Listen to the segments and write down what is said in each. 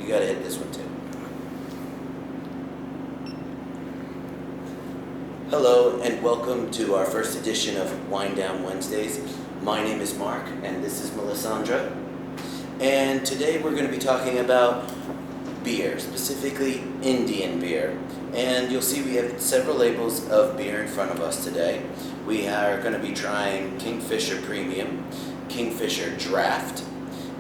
You gotta hit this one too. Hello and welcome to our first edition of Wind Down Wednesdays. My name is Mark and this is Melisandra. And today we're going to be talking about beer, specifically Indian beer. And you'll see we have several labels of beer in front of us today. We are going to be trying Kingfisher Premium, Kingfisher Draft,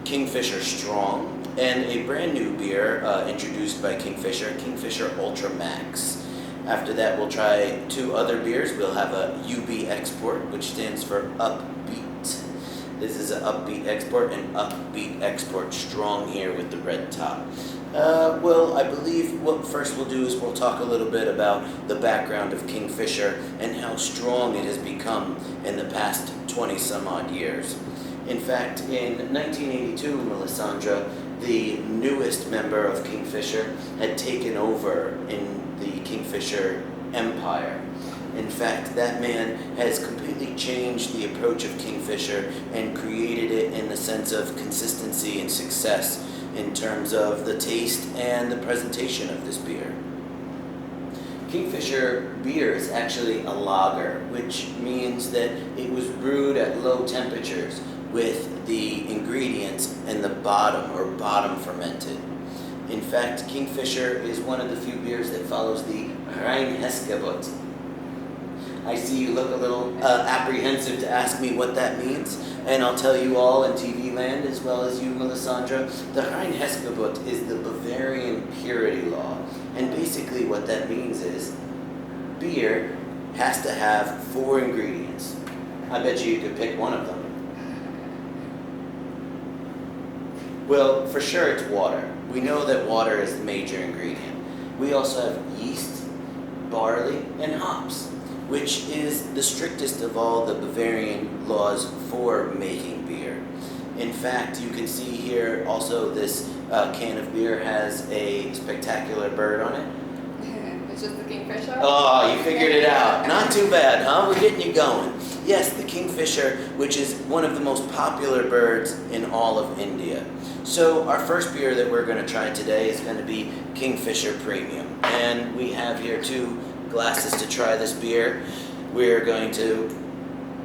Kingfisher Strong, and a brand new beer introduced by Kingfisher, Kingfisher Ultramax. After that, we'll try two other beers. We'll have a UB Export, which stands for Upbeat. This is an Upbeat Export and Upbeat Export Strong here with the red top. Well, I believe what first we'll do is we'll talk a little bit about the background of Kingfisher and how strong it has become in the past 20 some odd years. In fact, in 1982, Melisandra, the newest member of Kingfisher, had taken over in the Kingfisher empire. In fact, that man has completely changed the approach of Kingfisher and created it in the sense of consistency and success in terms of the taste and the presentation of this beer. Kingfisher beer is actually a lager, which means that it was brewed at low temperatures with the ingredients in the bottom or bottom fermented. In fact, Kingfisher is one of the few beers that follows the Reinheitsgebot. I see you look a little apprehensive to ask me what that means, and I'll tell you all in TV land, as well as you, Melisandra, the Reinheitsgebot is the Bavarian purity law. And basically what that means is beer has to have 4 ingredients. I bet you could pick one of them. Well, for sure it's water. We know that water is the major ingredient. We also have yeast, barley, and hops, which is the strictest of all the Bavarian laws for making beer. In fact, you can see here also this can of beer has a spectacular bird on it. It's just the Kingfisher? Oh, you figured it out. Not too bad, huh? We're getting you going. Yes, the Kingfisher, which is one of the most popular birds in all of India. So our first beer that we're going to try today is going to be Kingfisher Premium. And we have here 2 glasses to try this beer. We're going to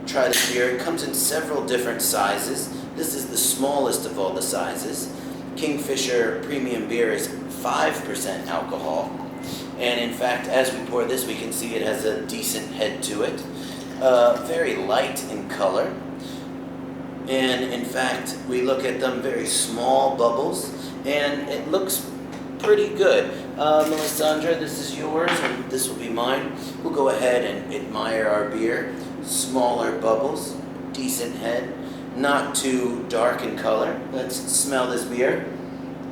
try this beer. It comes in several different sizes. This is the smallest of all the sizes. Kingfisher Premium beer is 5% alcohol. And in fact, as we pour this, we can see it has a decent head to it. Very light in color. And in fact, we look at them very small bubbles, and it looks pretty good. Melisandra, this is yours, and this will be mine. We'll go ahead and admire our beer. Smaller bubbles, decent head, not too dark in color. Let's smell this beer.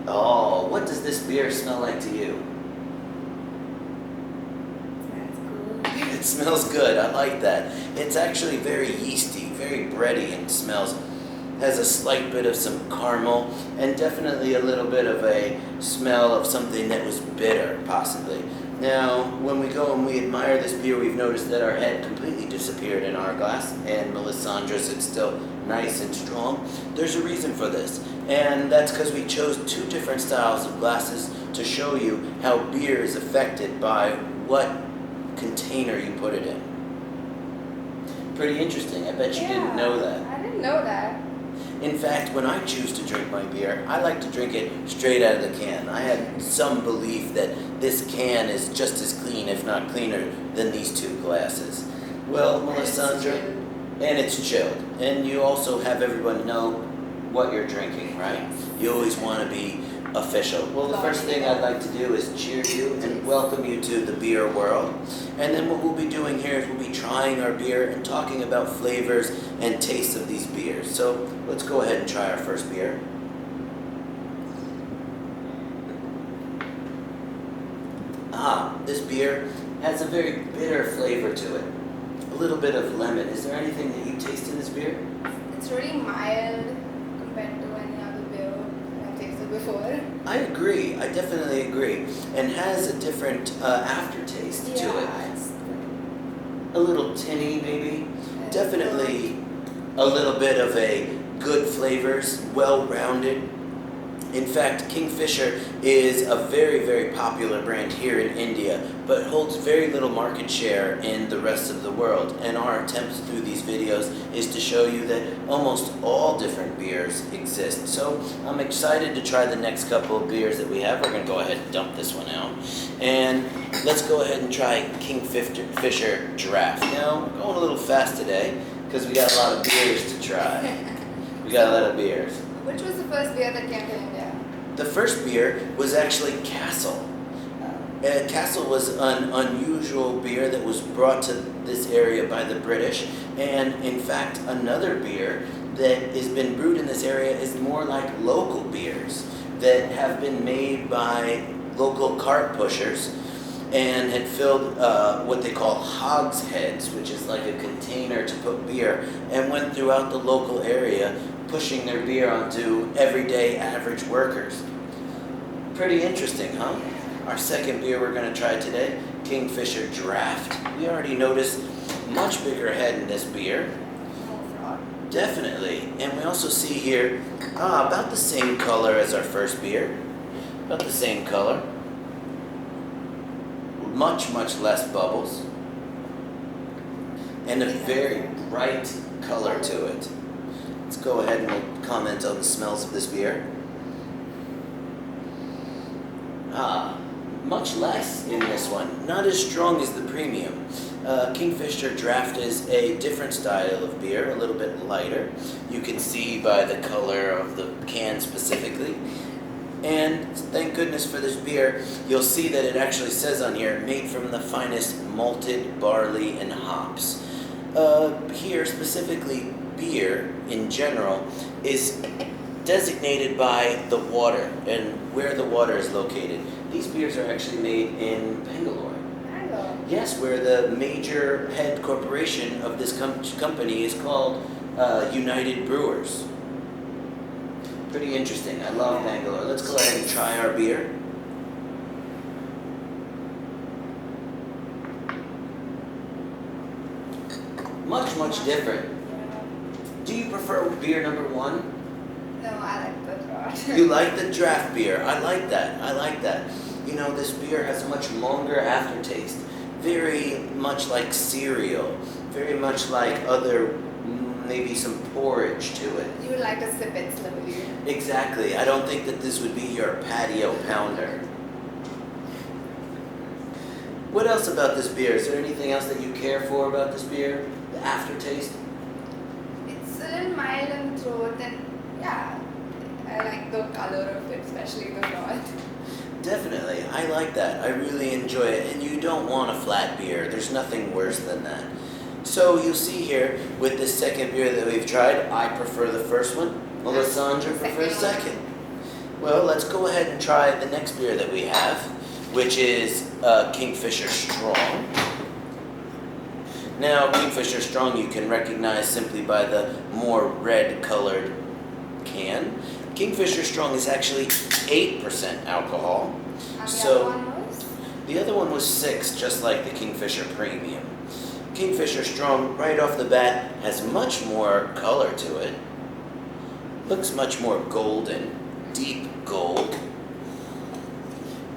Oh, what does this beer smell like to you? It smells good. I like that. It's actually very yeasty, very bready, and has a slight bit of some caramel and definitely a little bit of a smell of something that was bitter, possibly. Now, when we go and we admire this beer, we've noticed that our head completely disappeared in our glass, and Melissandra's it's still nice and strong. There's a reason for this, and that's because we chose 2 different styles of glasses to show you how beer is affected by what container you put it in. Pretty interesting. I bet you didn't know that. I didn't know that. In fact, when I choose to drink my beer, I like to drink it straight out of the can. I have some belief that this can is just as clean, if not cleaner, than these 2 glasses. Well, Melisandra, and it's chilled. And you also have everyone know what you're drinking, right? You always want to be official. Well, the first thing I'd like to do is cheer you and welcome you to the beer world. And then what we'll be doing here is we'll be trying our beer and talking about flavors and tastes of these beers. So let's go ahead and try our first beer. This beer has a very bitter flavor to it. A little bit of lemon. Is there anything that you taste in this beer? It's really mild compared to any other beer I've tasted before. I agree. I definitely agree. And has a different aftertaste to it. It's A little tinny, maybe. Definitely a little bit of a good flavors, well-rounded. In fact, Kingfisher is a very, very popular brand here in India, but holds very little market share in the rest of the world. And our attempts through these videos is to show you that almost all different beers exist. So I'm excited to try the next couple of beers that we have. We're going to go ahead and dump this one out. And let's go ahead and try Kingfisher Draft. Now, we're going a little fast today because we got a lot of beers to try. We got a lot of beers. Which was the first beer that came to India? The first beer was actually Castle. Castle was an unusual beer that was brought to this area by the British. And in fact, another beer that has been brewed in this area is more like local beers that have been made by local cart pushers and had filled what they call hogsheads, which is like a container to put beer, and went throughout the local area pushing their beer onto everyday average workers. Pretty interesting, huh? Our second beer we're going to try today, Kingfisher Draft. We already noticed much bigger head in this beer. Definitely. And we also see here about the same color as our first beer. About the same color. Much, much less bubbles. And a very bright color to it. Let's go ahead and we'll comment on the smells of this beer. Much less in this one. Not as strong as the premium. Kingfisher Draft is a different style of beer, a little bit lighter. You can see by the color of the can specifically. And thank goodness for this beer, you'll see that it actually says on here, made from the finest malted barley and hops. Here specifically, beer in general is designated by the water and where the water is located. These beers are actually made in Bangalore. Bangalore? Yes, where the major head corporation of this company is called United Brewers. Pretty interesting. I love Bangalore. Let's go ahead and try our beer. Much, much different. Do you prefer beer number one? No, I like the draft. You like the draft beer. I like that. I like that. You know, this beer has a much longer aftertaste. Very much like cereal. Very much like other, maybe some porridge to it. You would like to sip it slowly. Exactly. I don't think that this would be your patio pounder. What else about this beer? Is there anything else that you care for about this beer? The aftertaste? It's a little mild in the throat, and yeah, I like the color of it, especially the broth. Definitely. I like that. I really enjoy it. And you don't want a flat beer. There's nothing worse than that. So you'll see here with this second beer that we've tried, I prefer the first one. Melisandra prefers second. Well, let's go ahead and try the next beer that we have, which is Kingfisher Strong. Now, Kingfisher Strong you can recognize simply by the more red colored can. Kingfisher Strong is actually 8% alcohol. And So the other one was? the other one was 6, just like the Kingfisher Premium. Kingfisher Strong, right off the bat, has much more color to it. Looks much more golden, deep gold.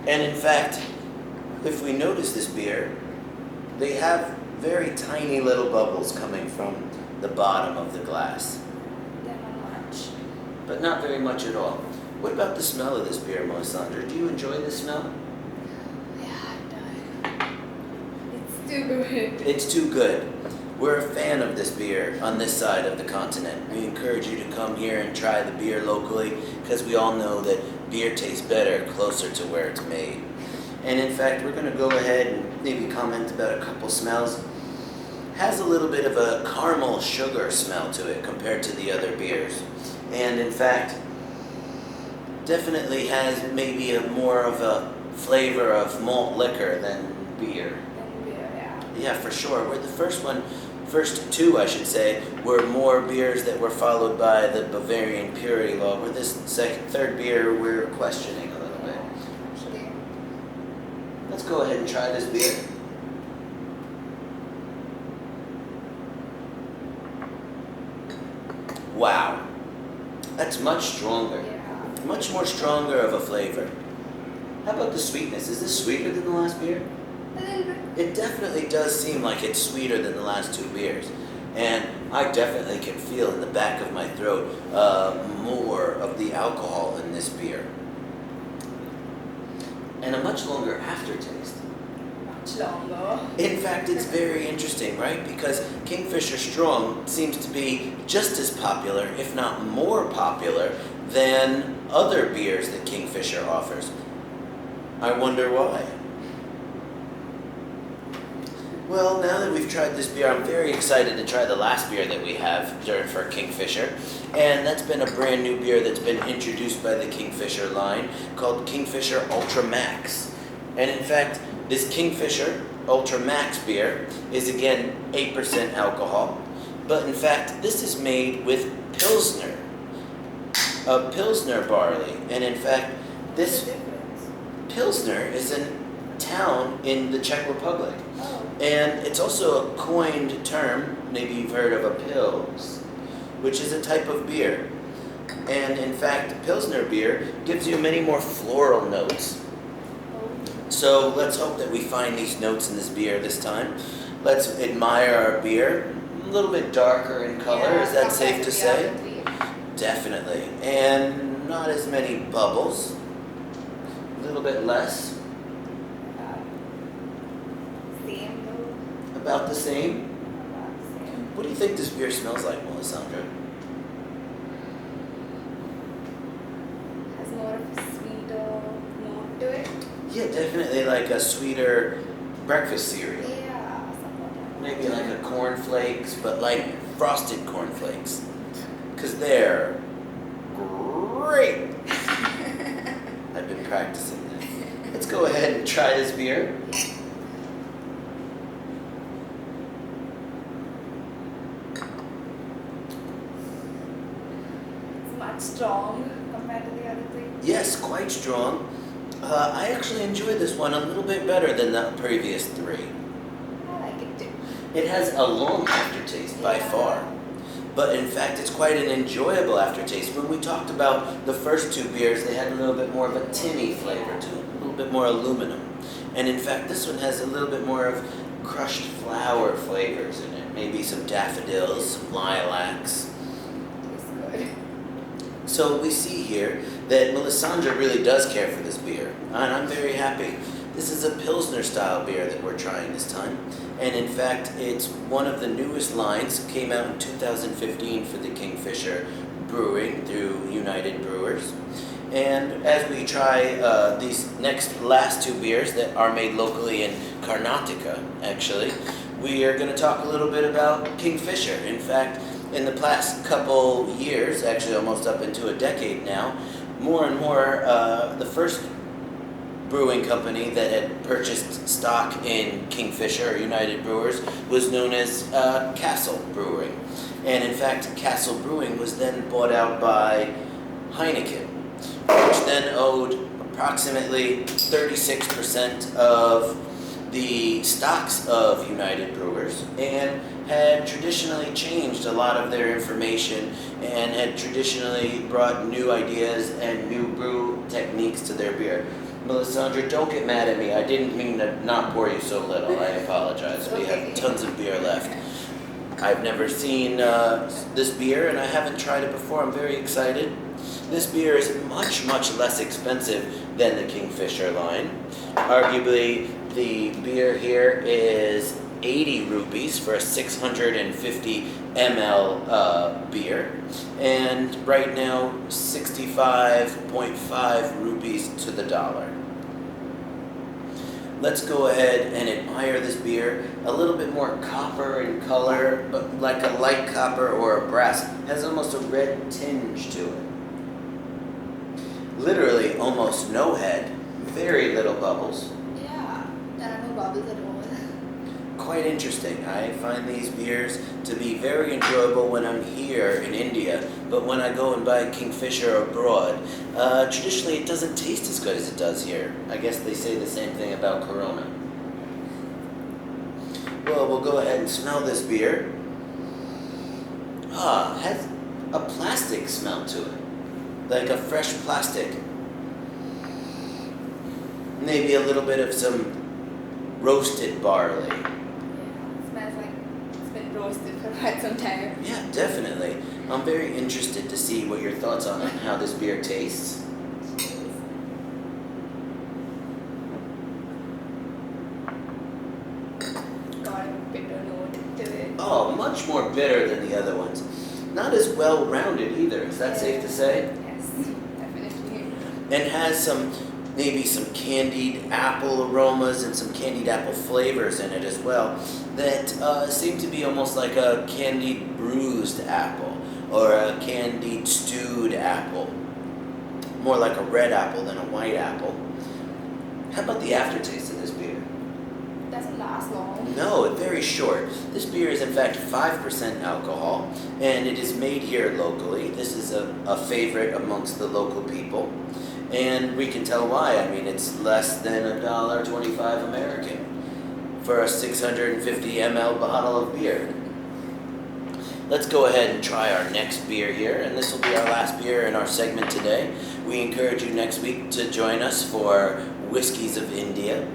And in fact, if we notice this beer, they have very tiny little bubbles coming from the bottom of the glass. They're not much. But not very much at all. What about the smell of this beer, Melisandra? Do you enjoy the smell? Yeah, it does. It's too good. It's too good. We're a fan of this beer on this side of the continent. We encourage you to come here and try the beer locally because we all know that beer tastes better closer to where it's made. And in fact, we're going to go ahead and maybe comment about a couple smells. Has a little bit of a caramel sugar smell to it compared to the other beers. And in fact, definitely has maybe a more of a flavor of malt liquor than beer. And beer, yeah. Yeah, for sure. Where the first two, I should say, were more beers that were followed by the Bavarian purity law. Where this third beer, we're questioning a little bit. Actually, Let's go ahead and try this beer. Wow, that's much stronger. yeah. much more stronger of a flavor. How about the sweetness? Is this sweeter than the last beer? A little bit. It definitely does seem like it's sweeter than the last two beers. And I definitely can feel in the back of my throat more of the alcohol in this beer. And a much longer aftertaste. Much longer. In fact, it's very interesting, right? Because Kingfisher Strong seems to be just as popular, if not more popular, than other beers that Kingfisher offers. I wonder why. Well, now that we've tried this beer, I'm very excited to try the last beer that we have for Kingfisher. And that's been a brand new beer that's been introduced by the Kingfisher line called Kingfisher Ultramax. And in fact, this Kingfisher Ultramax beer is again 8% alcohol. But in fact, this is made with Pilsner, a Pilsner barley. And in fact, What's this the difference? Pilsner is a town in the Czech Republic. Oh. And it's also a coined term, maybe you've heard of a Pils, which is a type of beer. And in fact, Pilsner beer gives you many more floral notes. So let's hope that we find these notes in this beer this time. Let's admire our beer. A little bit darker in color, Yeah, is that safe compared to the say? other three. Definitely. And not as many bubbles. A little bit less. Same though. About the same. About the same. What do you think this beer smells like, Melisandra? Has more of a sweeter note to it. Yeah, definitely like a sweeter breakfast cereal. Yeah, somewhat. Maybe like a cornflakes, but like frosted cornflakes. Because they're great. I've been practicing that. Let's go ahead and try this beer. It's much strong compared to the other three. Yes, quite strong. I actually enjoy this one a little bit better than the previous three. I like it too. It has a long aftertaste by far. But in fact, it's quite an enjoyable aftertaste. When we talked about the first two beers, they had a little bit more of a tinny flavor to them, a little bit more aluminum. And in fact, this one has a little bit more of crushed flower flavors in it. Maybe some daffodils, some lilacs. It's good. So we see here that Melisandra really does care for this beer, and I'm very happy. This is a Pilsner style beer that we're trying this time. And in fact, it's one of the newest lines, came out in 2015 for the Kingfisher Brewing through United Brewers. And as we try these last two beers that are made locally in Karnataka, actually, we are going to talk a little bit about Kingfisher. In fact, in the past couple years, actually almost up into a decade now, more and more, the first brewing company that had purchased stock in Kingfisher or United Brewers was known as Castle Brewing. And in fact, Castle Brewing was then bought out by Heineken, which then owed approximately 36% of the stocks of United Brewers and had traditionally changed a lot of their information and had traditionally brought new ideas and new brew techniques to their beer. Melisandra, don't get mad at me. I didn't mean to not pour you so little. I apologize. We have tons of beer left. I've never seen this beer and I haven't tried it before. I'm very excited. This beer is much, much less expensive than the Kingfisher line. Arguably, the beer here is 80 rupees for a 650 ml beer, and right now 65.5 rupees to the dollar. Let's go ahead and admire this beer. A little bit more copper in color, but like a light copper or a brass. It has almost a red tinge to it. Literally almost no head, very little bubbles. Yeah, there are no bubbles at all. Quite interesting. I find these beers to be very enjoyable when I'm here in India, but when I go and buy Kingfisher abroad, traditionally it doesn't taste as good as it does here. I guess they say the same thing about Corona. Well, we'll go ahead and smell this beer. It has a plastic smell to it. like a fresh plastic. Maybe a little bit of some roasted barley. Yeah, it smells like it's been roasted for quite some time. Yeah, definitely. I'm very interested to see what your thoughts on how this beer tastes. Got a bitter note to it. Oh, much more bitter than the other ones. Not as well rounded either, is that safe to say? Yes, definitely. And has maybe some candied apple aromas and some candied apple flavors in it as well that seem to be almost like a candied bruised apple or a candied stewed apple. More like a red apple than a white apple. How about the aftertaste of this beer? It doesn't last long. No, it's very short. This beer is in fact 5% alcohol, and it is made here locally. This is a favorite amongst the local people, and we can tell why. I mean, it's less than $1.25 American for a 650 ml bottle of beer. Let's go ahead and try our next beer here, and this will be our last beer in our segment today. We encourage you next week to join us for Whiskeys of India.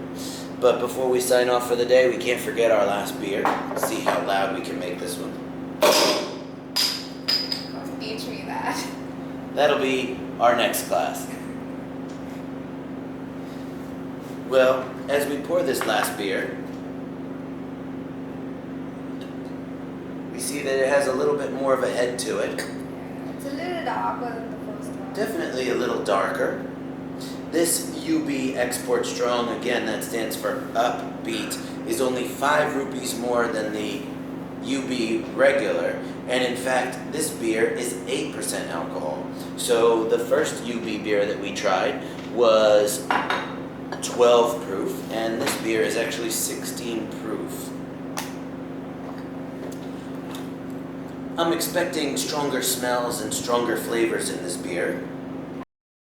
But before we sign off for the day, we can't forget our last beer. Let's see how loud we can make this one. Teach me that. That'll be our next class. Well, as we pour this last beer, we see that it has a little bit more of a head to it. Yeah, it's a little darker than the first one. Definitely a little darker. This UB Export Strong, again, that stands for upbeat, is only 5 rupees more than the UB regular. And in fact, this beer is 8% alcohol. So the first UB beer that we tried was 12 proof, and this beer is actually 16 proof. I'm expecting stronger smells and stronger flavors in this beer.